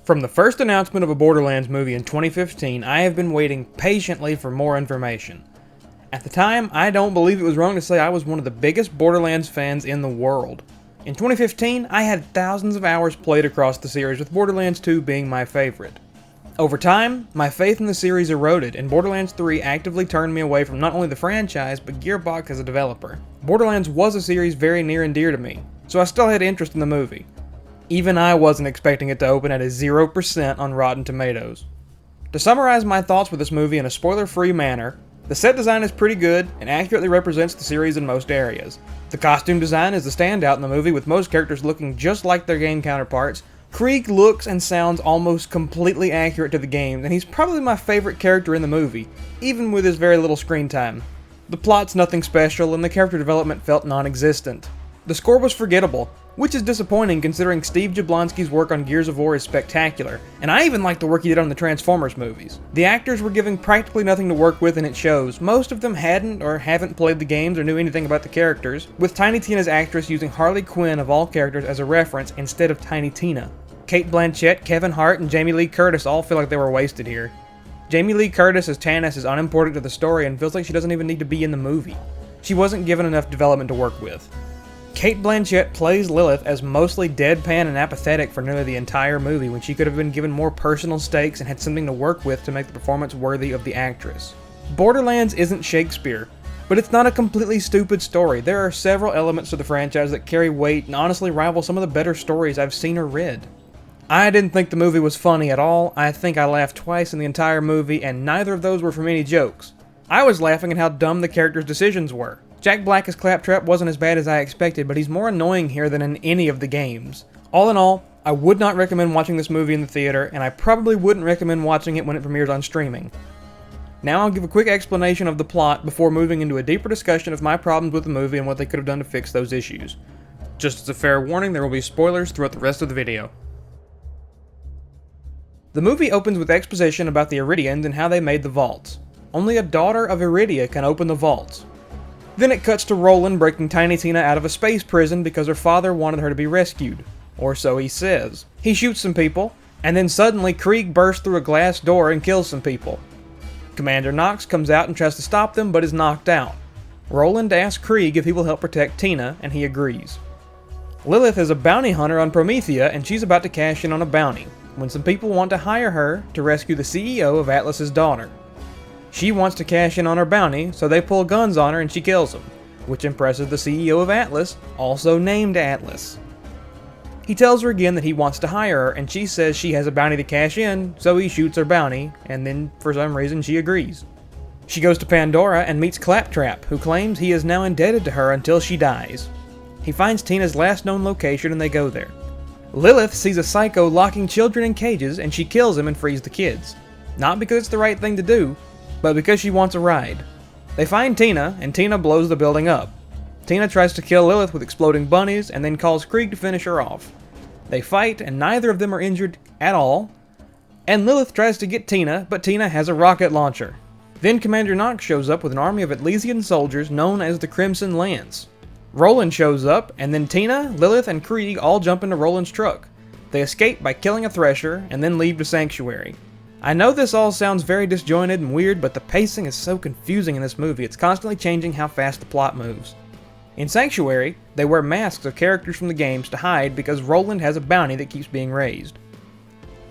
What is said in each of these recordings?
From the first announcement of a Borderlands movie in 2015, I have been waiting patiently for more information. At the time, I don't believe it was wrong to say I was one of the biggest Borderlands fans in the world. In 2015, I had thousands of hours played across the series, with Borderlands 2 being my favorite. Over time, my faith in the series eroded, and Borderlands 3 actively turned me away from not only the franchise, but Gearbox as a developer. Borderlands was a series very near and dear to me, so I still had interest in the movie. Even I wasn't expecting it to open at a 0% on Rotten Tomatoes. To summarize my thoughts with this movie in a spoiler-free manner, the set design is pretty good and accurately represents the series in most areas. The costume design is the standout in the movie, with most characters looking just like their game counterparts. Krieg looks and sounds almost completely accurate to the game, and he's probably my favorite character in the movie, even with his very little screen time. The plot's nothing special, and the character development felt non-existent. The score was forgettable, which is disappointing considering Steve Jablonsky's work on Gears of War is spectacular, and I even like the work he did on the Transformers movies. The actors were given practically nothing to work with, and it shows. Most of them hadn't or haven't played the games or knew anything about the characters, with Tiny Tina's actress using Harley Quinn of all characters as a reference instead of Tiny Tina. Cate Blanchett, Kevin Hart, and Jamie Lee Curtis all feel like they were wasted here. Jamie Lee Curtis as Tannis is unimportant to the story and feels like she doesn't even need to be in the movie. She wasn't given enough development to work with. Cate Blanchett plays Lilith as mostly deadpan and apathetic for nearly the entire movie, when she could have been given more personal stakes and had something to work with to make the performance worthy of the actress. Borderlands isn't Shakespeare, but it's not a completely stupid story. There are several elements to the franchise that carry weight and honestly rival some of the better stories I've seen or read. I didn't think the movie was funny at all. I think I laughed twice in the entire movie, and neither of those were from any jokes. I was laughing at how dumb the characters' decisions were. Jack Black as Claptrap wasn't as bad as I expected, but he's more annoying here than in any of the games. All in all, I would not recommend watching this movie in the theater, and I probably wouldn't recommend watching it when it premieres on streaming. Now I'll give a quick explanation of the plot before moving into a deeper discussion of my problems with the movie and what they could have done to fix those issues. Just as a fair warning, there will be spoilers throughout the rest of the video. The movie opens with exposition about the Iridians and how they made the vaults. Only a daughter of Iridia can open the vaults. Then it cuts to Roland breaking Tiny Tina out of a space prison because her father wanted her to be rescued. Or so he says. He shoots some people, and then suddenly Krieg bursts through a glass door and kills some people. Commander Knox comes out and tries to stop them, but is knocked out. Roland asks Krieg if he will help protect Tina, and he agrees. Lilith is a bounty hunter on Promethea, and she's about to cash in on a bounty, when some people want to hire her to rescue the CEO of Atlas's daughter. She wants to cash in on her bounty, so they pull guns on her and she kills them, which impresses the CEO of Atlas, also named Atlas. He tells her again that he wants to hire her, and she says she has a bounty to cash in, so he shoots her bounty, and then for some reason she agrees. She goes to Pandora and meets Claptrap, who claims he is now indebted to her until she dies. He finds Tina's last known location and they go there. Lilith sees a psycho locking children in cages, and she kills him and frees the kids. Not because it's the right thing to do, but because she wants a ride. They find Tina, and Tina blows the building up. Tina tries to kill Lilith with exploding bunnies, and then calls Krieg to finish her off. They fight, and neither of them are injured at all. And Lilith tries to get Tina, but Tina has a rocket launcher. Then Commander Knox shows up with an army of Atlesian soldiers known as the Crimson Lance. Roland shows up, and then Tina, Lilith, and Krieg all jump into Roland's truck. They escape by killing a Thresher, and then leave to Sanctuary. I know this all sounds very disjointed and weird, but the pacing is so confusing in this movie, it's constantly changing how fast the plot moves. In Sanctuary, they wear masks of characters from the games to hide because Roland has a bounty that keeps being raised.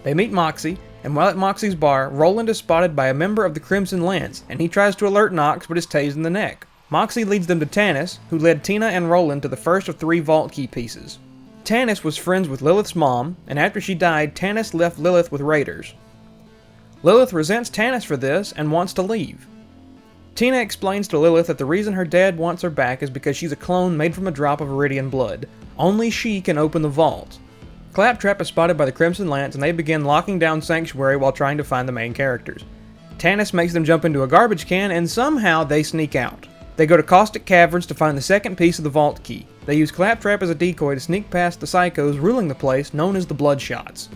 They meet Moxie, and while at Moxie's bar, Roland is spotted by a member of the Crimson Lance, and he tries to alert Knox but is tased in the neck. Moxie leads them to Tannis, who led Tina and Roland to the first of 3 vault key pieces. Tannis was friends with Lilith's mom, and after she died, Tannis left Lilith with raiders. Lilith resents Tannis for this and wants to leave. Tina explains to Lilith that the reason her dad wants her back is because she's a clone made from a drop of Iridian blood. Only she can open the vault. Claptrap is spotted by the Crimson Lance, and they begin locking down Sanctuary while trying to find the main characters. Tannis makes them jump into a garbage can, and somehow they sneak out. They go to Caustic Caverns to find the second piece of the vault key. They use Claptrap as a decoy to sneak past the psychos ruling the place, known as the Bloodshots.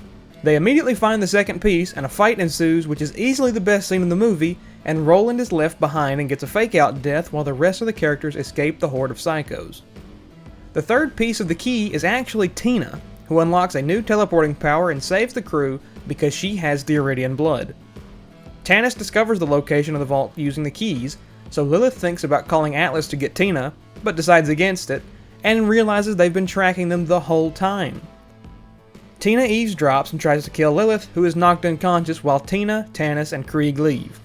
They immediately find the second piece, and a fight ensues, which is easily the best scene in the movie, and Roland is left behind and gets a fake-out death while the rest of the characters escape the horde of psychos. The third piece of the key is actually Tina, who unlocks a new teleporting power and saves the crew because she has the Iridian blood. Tannis discovers the location of the vault using the keys, so Lilith thinks about calling Atlas to get Tina, but decides against it, and realizes they've been tracking them the whole time. Tina eavesdrops and tries to kill Lilith, who is knocked unconscious while Tina, Tannis, and Krieg leave.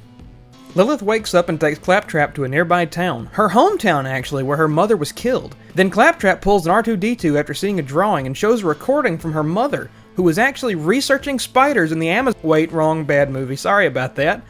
Lilith wakes up and takes Claptrap to a nearby town, her hometown actually, where her mother was killed. Then Claptrap pulls an R2-D2 after seeing a drawing and shows a recording from her mother, who was actually researching spiders in the Amazon— Wait, wrong, bad movie, sorry about that.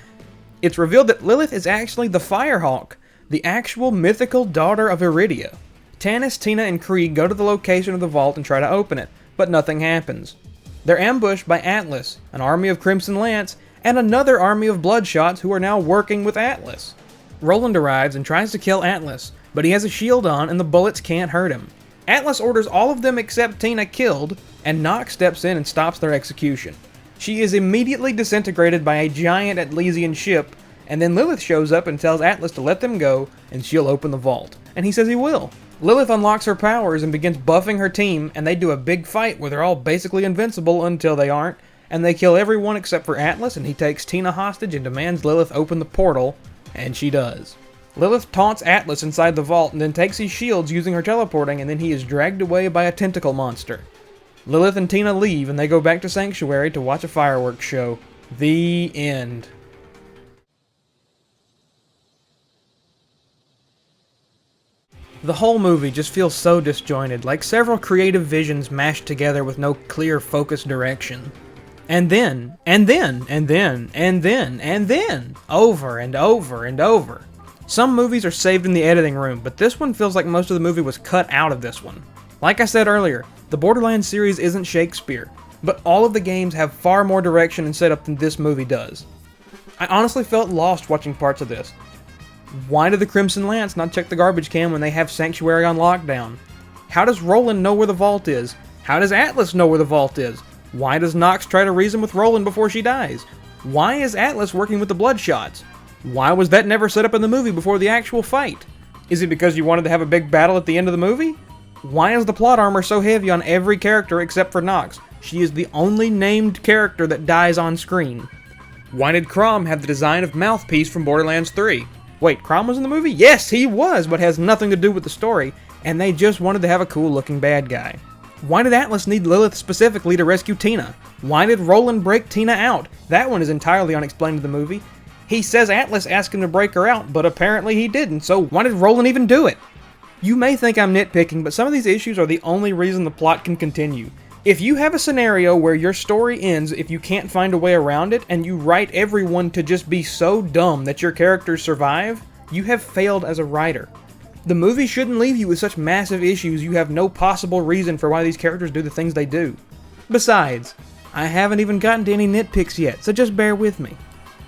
It's revealed that Lilith is actually the Firehawk, the actual mythical daughter of Iridia. Tannis, Tina, and Krieg go to the location of the vault and try to open it, but nothing happens. They're ambushed by Atlas, an army of Crimson Lance, and another army of Bloodshots who are now working with Atlas. Roland arrives and tries to kill Atlas, but he has a shield on and the bullets can't hurt him. Atlas orders all of them except Tina killed, and Nox steps in and stops their execution. She is immediately disintegrated by a giant Atlesian ship, and then Lilith shows up and tells Atlas to let them go and she'll open the vault. And he says he will. Lilith unlocks her powers and begins buffing her team, and they do a big fight where they're all basically invincible until they aren't, and they kill everyone except for Atlas, and he takes Tina hostage and demands Lilith open the portal, and she does. Lilith taunts Atlas inside the vault and then takes his shields using her teleporting, and then he is dragged away by a tentacle monster. Lilith and Tina leave and they go back to Sanctuary to watch a fireworks show. The end. The whole movie just feels so disjointed, like several creative visions mashed together with no clear focused direction. And then, over and over and over. Some movies are saved in the editing room, but this one feels like most of the movie was cut out of this one. Like I said earlier, the Borderlands series isn't Shakespeare, but all of the games have far more direction and setup than this movie does. I honestly felt lost watching parts of this. Why did the Crimson Lance not check the garbage can when they have Sanctuary on lockdown? How does Roland know where the vault is? How does Atlas know where the vault is? Why does Nox try to reason with Roland before she dies? Why is Atlas working with the Bloodshots? Why was that never set up in the movie before the actual fight? Is it because you wanted to have a big battle at the end of the movie? Why is the plot armor so heavy on every character except for Nox? She is the only named character that dies on screen. Why did Crom have the design of Mouthpiece from Borderlands 3? Wait, Crom was in the movie? Yes, he was, but has nothing to do with the story, and they just wanted to have a cool-looking bad guy. Why did Atlas need Lilith specifically to rescue Tina? Why did Roland break Tina out? That one is entirely unexplained in the movie. He says Atlas asked him to break her out, but apparently he didn't, so why did Roland even do it? You may think I'm nitpicking, but some of these issues are the only reason the plot can continue. If you have a scenario where your story ends if you can't find a way around it, and you write everyone to just be so dumb that your characters survive, you have failed as a writer. The movie shouldn't leave you with such massive issues you have no possible reason for why these characters do the things they do. Besides, I haven't even gotten to any nitpicks yet, so just bear with me.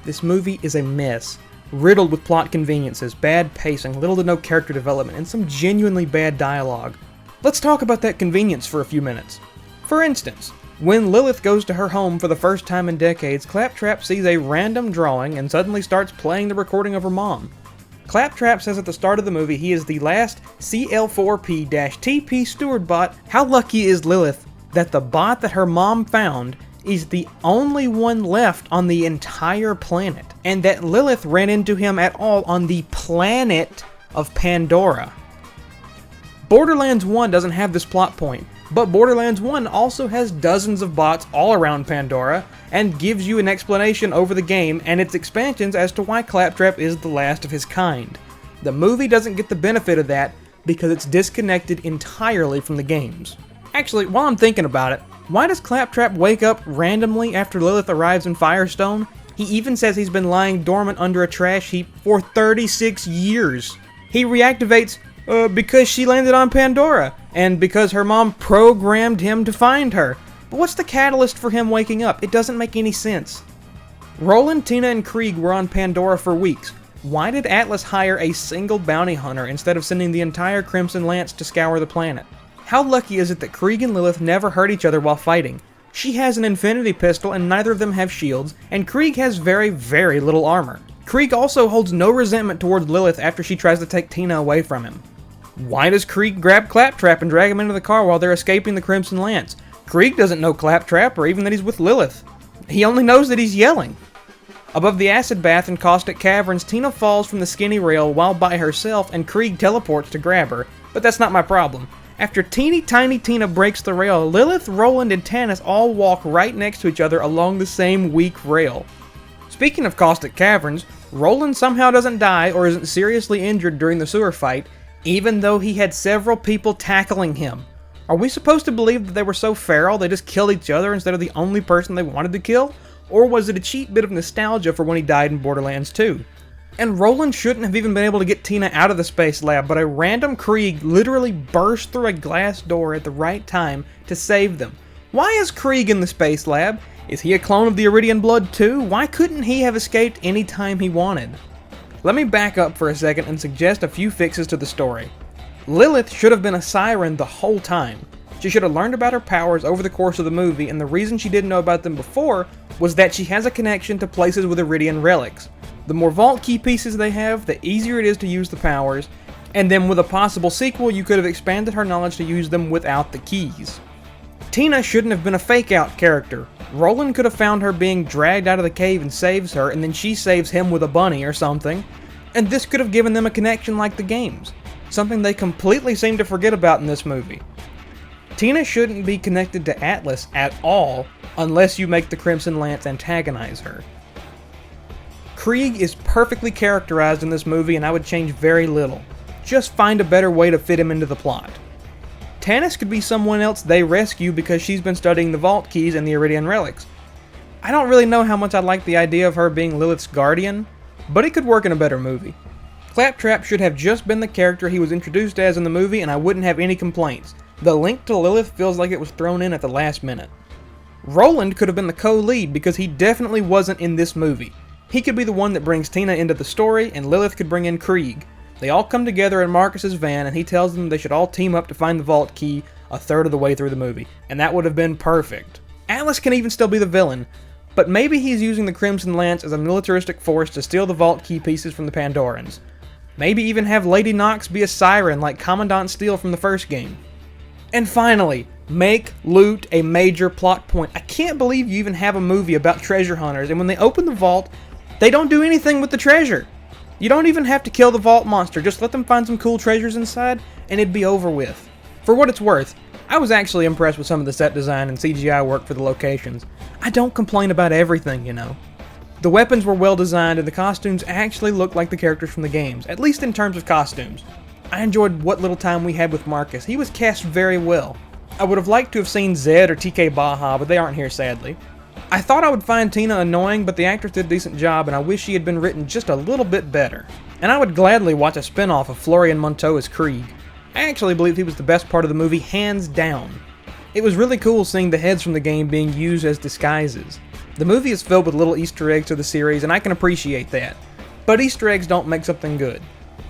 This movie is a mess, riddled with plot conveniences, bad pacing, little to no character development, and some genuinely bad dialogue. Let's talk about that convenience for a few minutes. For instance, when Lilith goes to her home for the first time in decades, Claptrap sees a random drawing and suddenly starts playing the recording of her mom. Claptrap says at the start of the movie he is the last CL4P-TP steward bot. How lucky is Lilith that the bot that her mom found is the only one left on the entire planet, and that Lilith ran into him at all on the planet of Pandora. Borderlands 1 doesn't have this plot point, but Borderlands 1 also has dozens of bots all around Pandora, and gives you an explanation over the game and its expansions as to why Claptrap is the last of his kind. The movie doesn't get the benefit of that because it's disconnected entirely from the games. Actually, while I'm thinking about it, why does Claptrap wake up randomly after Lilith arrives in Firestone? He even says he's been lying dormant under a trash heap for 36 years. He reactivates because she landed on Pandora, and because her mom programmed him to find her. But what's the catalyst for him waking up? It doesn't make any sense. Roland, Tina, and Krieg were on Pandora for weeks. Why did Atlas hire a single bounty hunter instead of sending the entire Crimson Lance to scour the planet? How lucky is it that Krieg and Lilith never hurt each other while fighting? She has an infinity pistol and neither of them have shields, and Krieg has very, very little armor. Krieg also holds no resentment towards Lilith after she tries to take Tina away from him. Why does Krieg grab Claptrap and drag him into the car while they're escaping the Crimson Lance? Krieg doesn't know Claptrap or even that he's with Lilith. He only knows that he's yelling. Above the acid bath in caustic caverns, Tina falls from the skinny rail while by herself and Krieg teleports to grab her, but that's not my problem. After teeny tiny Tina breaks the rail, Lilith, Roland, and Tanis all walk right next to each other along the same weak rail. Speaking of caustic caverns, Roland somehow doesn't die or isn't seriously injured during the sewer fight, even though he had several people tackling him. Are we supposed to believe that they were so feral they just killed each other instead of the only person they wanted to kill? Or was it a cheap bit of nostalgia for when he died in Borderlands 2? And Roland shouldn't have even been able to get Tina out of the space lab, but a random Krieg literally burst through a glass door at the right time to save them. Why is Krieg in the space lab? Is he a clone of the Iridian blood too? Why couldn't he have escaped any time he wanted? Let me back up for a second and suggest a few fixes to the story. Lilith should have been a siren the whole time. She should have learned about her powers over the course of the movie, and the reason she didn't know about them before was that she has a connection to places with Iridian relics. The more vault key pieces they have, the easier it is to use the powers, and then with a possible sequel, you could have expanded her knowledge to use them without the keys. Tina shouldn't have been a fake-out character. Roland could have found her being dragged out of the cave and saves her, and then she saves him with a bunny or something, and this could have given them a connection like the games, something they completely seem to forget about in this movie. Tina shouldn't be connected to Atlas at all, unless you make the Crimson Lance antagonize her. Krieg is perfectly characterized in this movie, and I would change very little. Just find a better way to fit him into the plot. Tanis could be someone else they rescue because she's been studying the vault keys and the Iridian relics. I don't really know how much I like the idea of her being Lilith's guardian, but it could work in a better movie. Claptrap should have just been the character he was introduced as in the movie, and I wouldn't have any complaints. The link to Lilith feels like it was thrown in at the last minute. Roland could have been the co-lead because he definitely wasn't in this movie. He could be the one that brings Tina into the story, and Lilith could bring in Krieg. They all come together in Marcus's van, and he tells them they should all team up to find the vault key a third of the way through the movie, and that would have been perfect. Atlas can even still be the villain, but maybe he's using the Crimson Lance as a militaristic force to steal the vault key pieces from the Pandorans. Maybe even have Lady Nox be a siren like Commandant Steele from the first game. And finally, make loot a major plot point. I can't believe you even have a movie about treasure hunters, and when they open the vault, they don't do anything with the treasure. You don't even have to kill the vault monster, just let them find some cool treasures inside, and it'd be over with. For what it's worth, I was actually impressed with some of the set design and CGI work for the locations. I don't complain about everything, you know. The weapons were well designed, and the costumes actually looked like the characters from the games, at least in terms of costumes. I enjoyed what little time we had with Marcus. He was cast very well. I would have liked to have seen Zed or TK Baha, but they aren't here sadly. I thought I would find Tina annoying, but the actress did a decent job, and I wish she had been written just a little bit better. And I would gladly watch a spin-off of Florian Munteau as Krieg. I actually believe he was the best part of the movie, hands down. It was really cool seeing the heads from the game being used as disguises. The movie is filled with little Easter eggs to the series, and I can appreciate that. But Easter eggs don't make something good.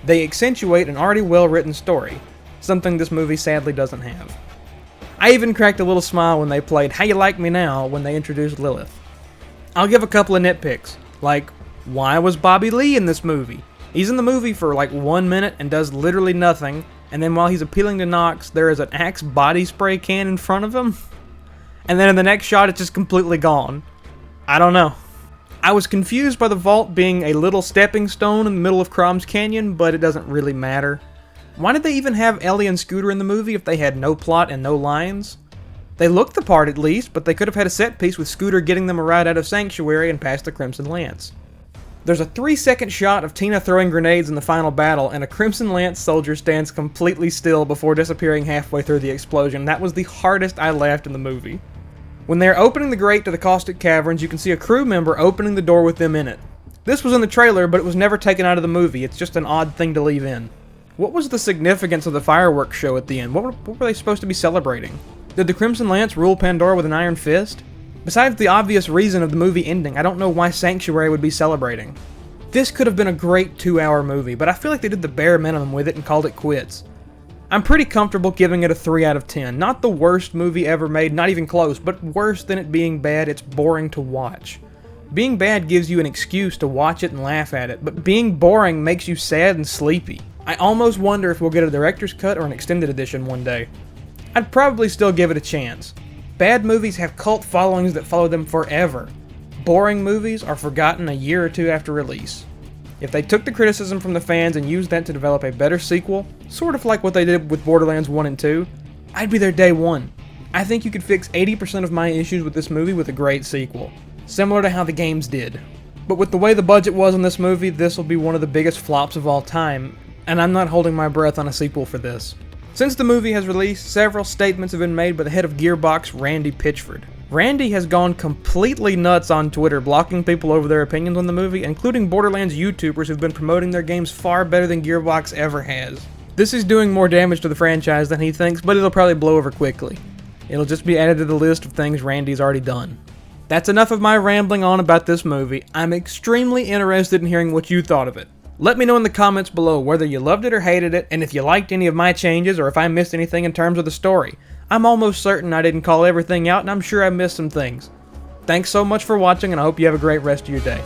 They accentuate an already well-written story, something this movie sadly doesn't have. I even cracked a little smile when they played How You Like Me Now when they introduced Lilith. I'll give a couple of nitpicks, like, why was Bobby Lee in this movie? He's in the movie for like 1 minute and does literally nothing, and then while he's appealing to Nox, there is an Axe body spray can in front of him, and then in the next shot it's just completely gone. I don't know. I was confused by the vault being a little stepping stone in the middle of Crom's Canyon, but it doesn't really matter. Why did they even have Ellie and Scooter in the movie if they had no plot and no lines? They looked the part at least, but they could have had a set piece with Scooter getting them a ride out of Sanctuary and past the Crimson Lance. There's a 3-second shot of Tina throwing grenades in the final battle, and a Crimson Lance soldier stands completely still before disappearing halfway through the explosion. That was the hardest I laughed in the movie. When they are opening the grate to the caustic caverns, you can see a crew member opening the door with them in it. This was in the trailer, but it was never taken out of the movie. It's just an odd thing to leave in. What was the significance of the fireworks show at the end? What were they supposed to be celebrating? Did the Crimson Lance rule Pandora with an iron fist? Besides the obvious reason of the movie ending, I don't know why Sanctuary would be celebrating. This could have been a great 2-hour movie, but I feel like they did the bare minimum with it and called it quits. I'm pretty comfortable giving it a 3 out of 10. Not the worst movie ever made, not even close, but worse than it being bad, it's boring to watch. Being bad gives you an excuse to watch it and laugh at it, but being boring makes you sad and sleepy. I almost wonder if we'll get a director's cut or an extended edition one day. I'd probably still give it a chance. Bad movies have cult followings that follow them forever. Boring movies are forgotten a year or two after release. If they took the criticism from the fans and used that to develop a better sequel, sort of like what they did with Borderlands 1 and 2, I'd be there day one. I think you could fix 80% of my issues with this movie with a great sequel, similar to how the games did. But with the way the budget was in this movie, this will be one of the biggest flops of all time, and I'm not holding my breath on a sequel for this. Since the movie has released, several statements have been made by the head of Gearbox, Randy Pitchford. Randy has gone completely nuts on Twitter, blocking people over their opinions on the movie, including Borderlands YouTubers who've been promoting their games far better than Gearbox ever has. This is doing more damage to the franchise than he thinks, but it'll probably blow over quickly. It'll just be added to the list of things Randy's already done. That's enough of my rambling on about this movie. I'm extremely interested in hearing what you thought of it. Let me know in the comments below whether you loved it or hated it, and if you liked any of my changes or if I missed anything in terms of the story. I'm almost certain I didn't call everything out, and I'm sure I missed some things. Thanks so much for watching, and I hope you have a great rest of your day.